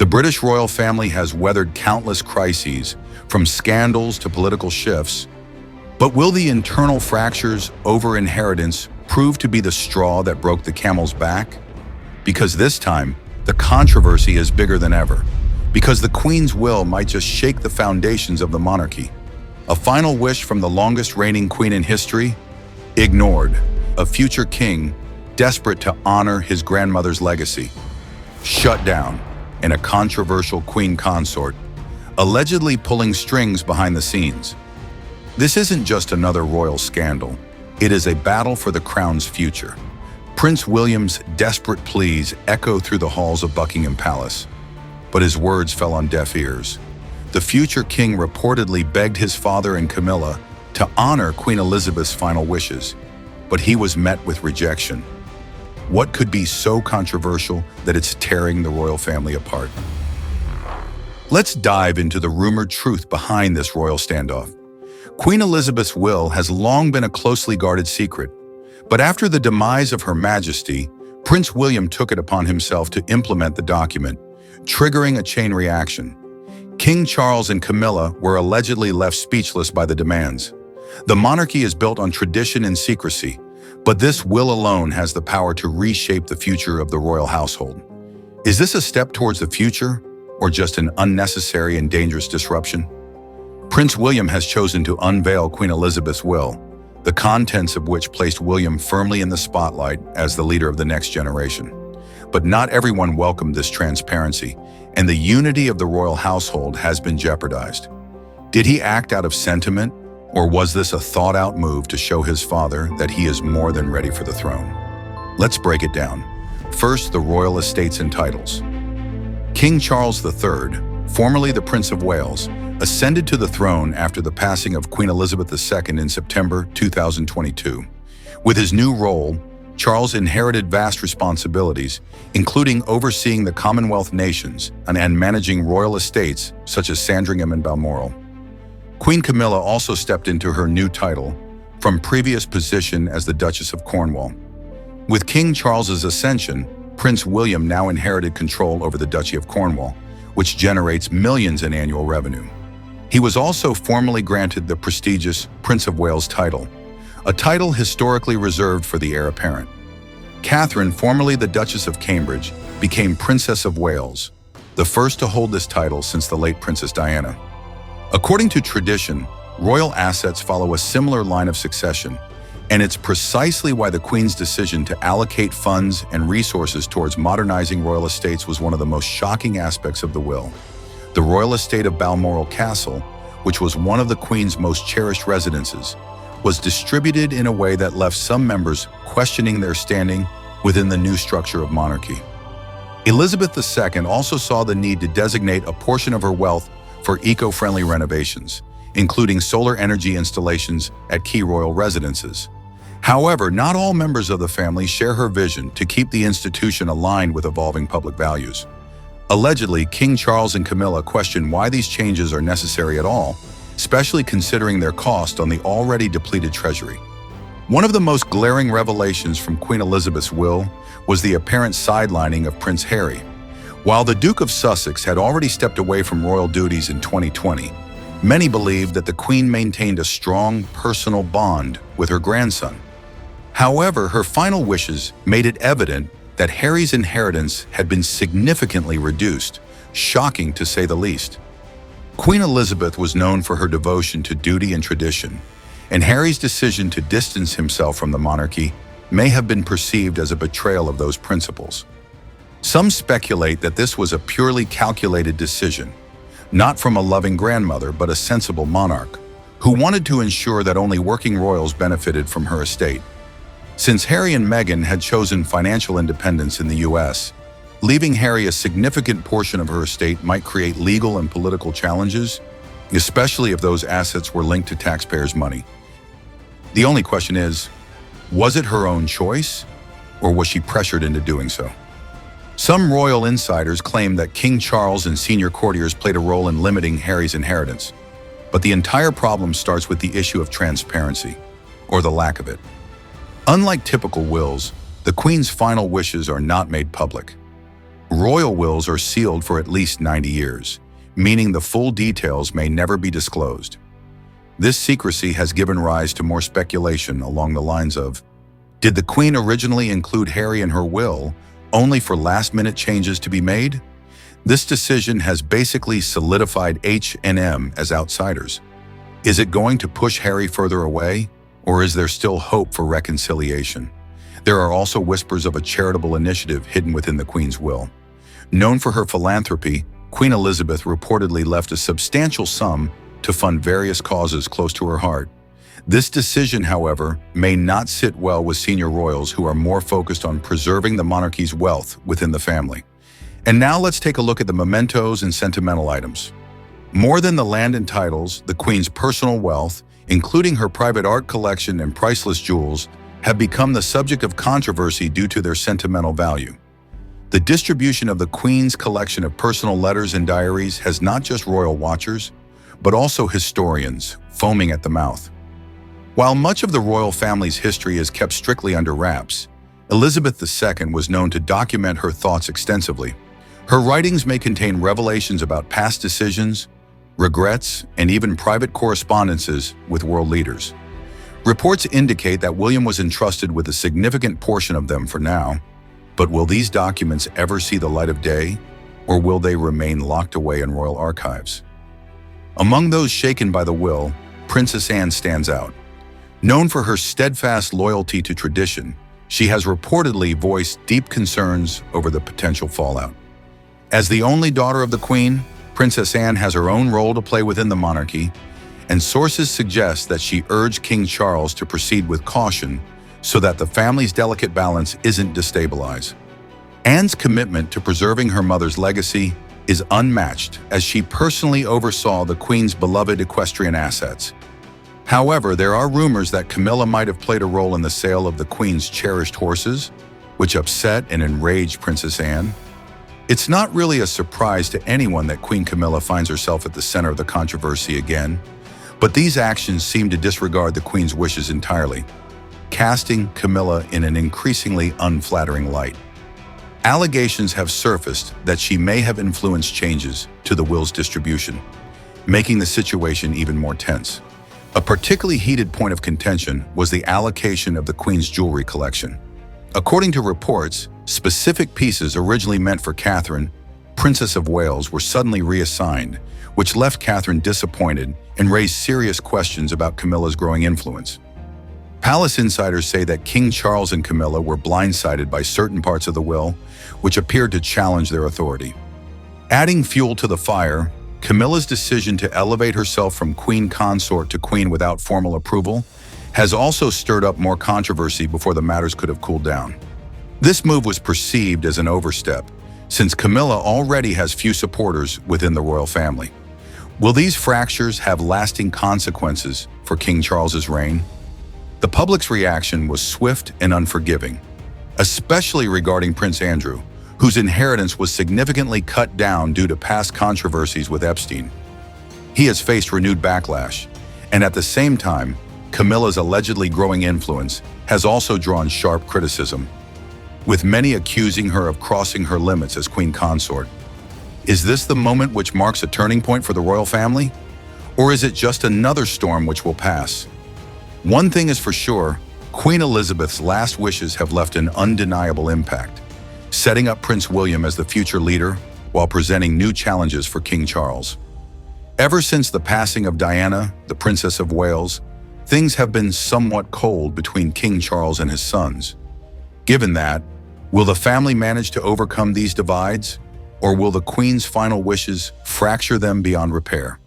The British royal family has weathered countless crises, from scandals to political shifts. But will the internal fractures over inheritance prove to be the straw that broke the camel's back? Because this time, the controversy is bigger than ever. Because the Queen's will might just shake the foundations of the monarchy. A final wish from the longest reigning queen in history? Ignored. A future king, desperate to honor his grandmother's legacy. Shut down. And a controversial queen consort, allegedly pulling strings behind the scenes. This isn't just another royal scandal. It is a battle for the crown's future. Prince William's desperate pleas echo through the halls of Buckingham Palace, but his words fell on deaf ears. The future king reportedly begged his father and Camilla to honor Queen Elizabeth's final wishes, but he was met with rejection. What could be so controversial that it's tearing the royal family apart? Let's dive into the rumored truth behind this royal standoff. Queen Elizabeth's will has long been a closely guarded secret, but after the demise of Her Majesty, Prince William took it upon himself to implement the document, triggering a chain reaction. King Charles and Camilla were allegedly left speechless by the demands. The monarchy is built on tradition and secrecy, but this will alone has the power to reshape the future of the royal household. Is this a step towards the future, or just an unnecessary and dangerous disruption? Prince William has chosen to unveil Queen Elizabeth's will, the contents of which placed William firmly in the spotlight as the leader of the next generation. But not everyone welcomed this transparency, and the unity of the royal household has been jeopardized. Did he act out of sentiment, or was this a thought-out move to show his father that he is more than ready for the throne? Let's break it down. First, the royal estates and titles. King Charles III, formerly the Prince of Wales, ascended to the throne after the passing of Queen Elizabeth II in September 2022. With his new role, Charles inherited vast responsibilities, including overseeing the Commonwealth nations and managing royal estates such as Sandringham and Balmoral. Queen Camilla also stepped into her new title from previous position as the Duchess of Cornwall. With King Charles's ascension, Prince William now inherited control over the Duchy of Cornwall, which generates millions in annual revenue. He was also formally granted the prestigious Prince of Wales title, a title historically reserved for the heir apparent. Catherine, formerly the Duchess of Cambridge, became Princess of Wales, the first to hold this title since the late Princess Diana. According to tradition, royal assets follow a similar line of succession, and it's precisely why the Queen's decision to allocate funds and resources towards modernizing royal estates was one of the most shocking aspects of the will. The royal estate of Balmoral Castle, which was one of the Queen's most cherished residences, was distributed in a way that left some members questioning their standing within the new structure of monarchy. Elizabeth II also saw the need to designate a portion of her wealth for eco-friendly renovations, including solar energy installations at key royal residences. However, not all members of the family share her vision to keep the institution aligned with evolving public values. Allegedly, King Charles and Camilla question why these changes are necessary at all, especially considering their cost on the already depleted treasury. One of the most glaring revelations from Queen Elizabeth's will was the apparent sidelining of Prince Harry. While the Duke of Sussex had already stepped away from royal duties in 2020, many believed that the Queen maintained a strong personal bond with her grandson. However, her final wishes made it evident that Harry's inheritance had been significantly reduced, shocking to say the least. Queen Elizabeth was known for her devotion to duty and tradition, and Harry's decision to distance himself from the monarchy may have been perceived as a betrayal of those principles. Some speculate that this was a purely calculated decision, not from a loving grandmother but a sensible monarch, who wanted to ensure that only working royals benefited from her estate. Since Harry and Meghan had chosen financial independence in the US, leaving Harry a significant portion of her estate might create legal and political challenges, especially if those assets were linked to taxpayers' money. The only question is, was it her own choice, or was she pressured into doing so? Some royal insiders claim that King Charles and senior courtiers played a role in limiting Harry's inheritance, but the entire problem starts with the issue of transparency, or the lack of it. Unlike typical wills, the Queen's final wishes are not made public. Royal wills are sealed for at least 90 years, meaning the full details may never be disclosed. This secrecy has given rise to more speculation along the lines of, did the Queen originally include Harry in her will only for last-minute changes to be made? This decision has basically solidified H&M as outsiders. Is it going to push Harry further away, or is there still hope for reconciliation? There are also whispers of a charitable initiative hidden within the Queen's will. Known for her philanthropy, Queen Elizabeth reportedly left a substantial sum to fund various causes close to her heart. This decision, however, may not sit well with senior royals who are more focused on preserving the monarchy's wealth within the family. And now let's take a look at the mementos and sentimental items. More than the land and titles, the Queen's personal wealth, including her private art collection and priceless jewels, have become the subject of controversy due to their sentimental value. The distribution of the Queen's collection of personal letters and diaries has not just royal watchers, but also historians foaming at the mouth. While much of the royal family's history is kept strictly under wraps, Elizabeth II was known to document her thoughts extensively. Her writings may contain revelations about past decisions, regrets, and even private correspondences with world leaders. Reports indicate that William was entrusted with a significant portion of them for now, but will these documents ever see the light of day, or will they remain locked away in royal archives? Among those shaken by the will, Princess Anne stands out. Known for her steadfast loyalty to tradition, she has reportedly voiced deep concerns over the potential fallout. As the only daughter of the Queen, Princess Anne has her own role to play within the monarchy, and sources suggest that she urged King Charles to proceed with caution so that the family's delicate balance isn't destabilized. Anne's commitment to preserving her mother's legacy is unmatched, as she personally oversaw the Queen's beloved equestrian assets. However, there are rumors that Camilla might have played a role in the sale of the Queen's cherished horses, which upset and enraged Princess Anne. It's not really a surprise to anyone that Queen Camilla finds herself at the center of the controversy again, but these actions seem to disregard the Queen's wishes entirely, casting Camilla in an increasingly unflattering light. Allegations have surfaced that she may have influenced changes to the will's distribution, making the situation even more tense. A particularly heated point of contention was the allocation of the Queen's jewelry collection. According to reports, specific pieces originally meant for Catherine, Princess of Wales, were suddenly reassigned, which left Catherine disappointed and raised serious questions about Camilla's growing influence. Palace insiders say that King Charles and Camilla were blindsided by certain parts of the will, which appeared to challenge their authority. Adding fuel to the fire, Camilla's decision to elevate herself from queen consort to queen without formal approval has also stirred up more controversy before the matters could have cooled down. This move was perceived as an overstep, since Camilla already has few supporters within the royal family. Will these fractures have lasting consequences for King Charles's reign? The public's reaction was swift and unforgiving, especially regarding Prince Andrew, whose inheritance was significantly cut down due to past controversies with Epstein. He has faced renewed backlash, and at the same time, Camilla's allegedly growing influence has also drawn sharp criticism, with many accusing her of crossing her limits as queen consort. Is this the moment which marks a turning point for the royal family? Or is it just another storm which will pass? One thing is for sure, Queen Elizabeth's last wishes have left an undeniable impact, setting up Prince William as the future leader while presenting new challenges for King Charles. Ever since the passing of Diana, the Princess of Wales, things have been somewhat cold between King Charles and his sons. Given that, will the family manage to overcome these divides, or will the Queen's final wishes fracture them beyond repair?